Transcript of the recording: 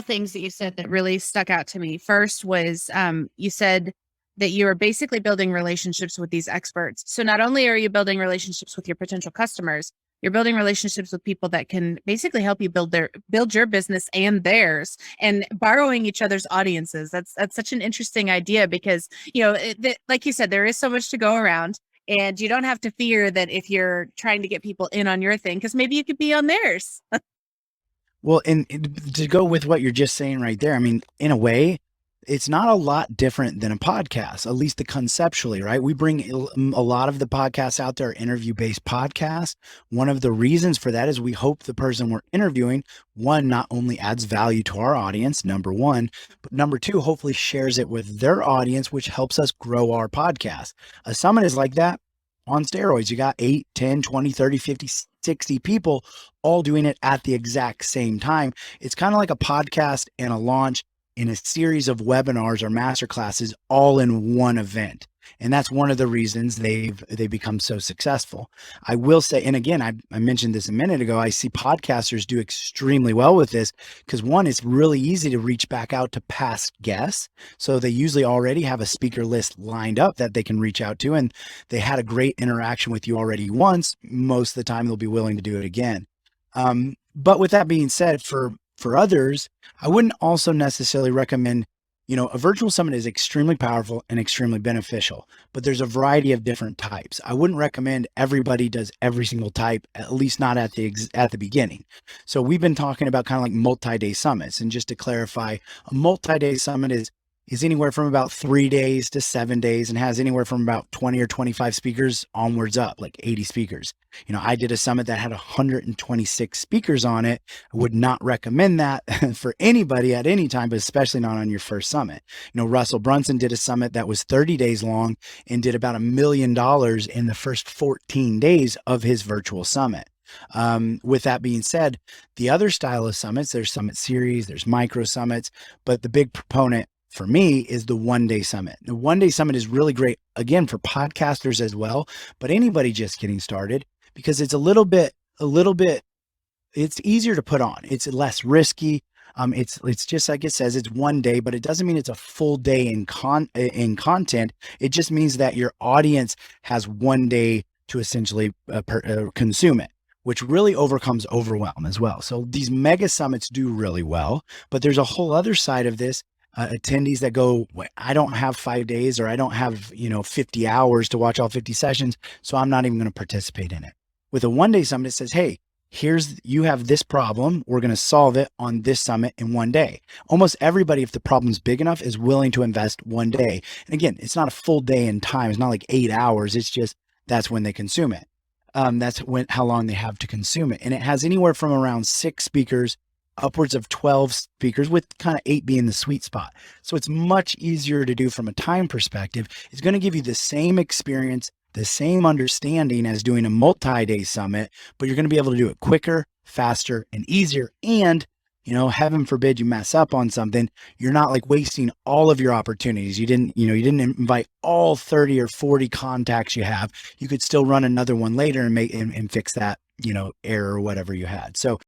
things that you said that really stuck out to me. First was you said that you are basically building relationships with these experts. So not only are you building relationships with your potential customers, you're building relationships with people that can basically help you build your business and theirs, and borrowing each other's audiences. That's such an interesting idea because, like you said, there is so much to go around. And you don't have to fear that if you're trying to get people in on your thing, because maybe you could be on theirs. Well, and to go with what you're just saying right there, I mean, in a way, it's not a lot different than a podcast, at least the conceptually, right? We bring a lot of the podcasts out there, interview based podcasts. One of the reasons for that is we hope the person we're interviewing, one, not only adds value to our audience, number one, but number two, hopefully shares it with their audience, which helps us grow our podcast. A summit is like that on steroids. You got 8, 10, 20, 30, 50, 60 people all doing it at the exact same time. It's kind of like a podcast and a launch in a series of webinars or masterclasses all in one event. And that's one of the reasons they've become so successful. I will say, and again, I mentioned this a minute ago, I see podcasters do extremely well with this because one, it's really easy to reach back out to past guests. So they usually already have a speaker list lined up that they can reach out to, and they had a great interaction with you already once. Most of the time, they'll be willing to do it again. But with that being said, for others, I wouldn't also necessarily recommend, a virtual summit is extremely powerful and extremely beneficial, but there's a variety of different types. I wouldn't recommend everybody does every single type, at least not at the beginning. So we've been talking about kind of like multi-day summits. And just to clarify, a multi-day summit is anywhere from about 3 days to 7 days and has anywhere from about 20 or 25 speakers onwards up, like 80 speakers. I did a summit that had 126 speakers on it. I would not recommend that for anybody at any time, but especially not on your first summit. Russell Brunson did a summit that was 30 days long and did about $1 million in the first 14 days of his virtual summit. With that being said, the other style of summits, there's summit series, there's micro summits, but the big proponent for me is the 1-day summit. The 1-day summit is really great, again, for podcasters as well, but anybody just getting started, because it's a little bit, it's easier to put on. It's less risky. It's just like it says, it's 1 day, but it doesn't mean it's a full day in content. It just means that your audience has 1 day to essentially consume it, which really overcomes overwhelm as well. So these mega summits do really well, but there's a whole other side of this. Attendees that go, I don't have 5 days, or I don't have 50 hours to watch all 50 sessions, so I'm not even going to participate in it. With a 1-day summit, it says, hey, you have this problem, we're going to solve it on this summit in 1 day. Almost everybody, if the problem's big enough, is willing to invest 1 day. And again, it's not a full day in time. It's not like 8 hours. It's just that's when they consume it. That's how long they have to consume it. And it has anywhere from around 6 speakers upwards of 12 speakers, with kind of 8 being the sweet spot. So it's much easier to do from a time perspective. It's going to give you the same experience, the same understanding as doing a multi-day summit, but you're going to be able to do it quicker, faster, and easier. And, heaven forbid you mess up on something, you're not like wasting all of your opportunities. You didn't invite all 30 or 40 contacts you have. You could still run another one later and fix that, error or whatever you had. So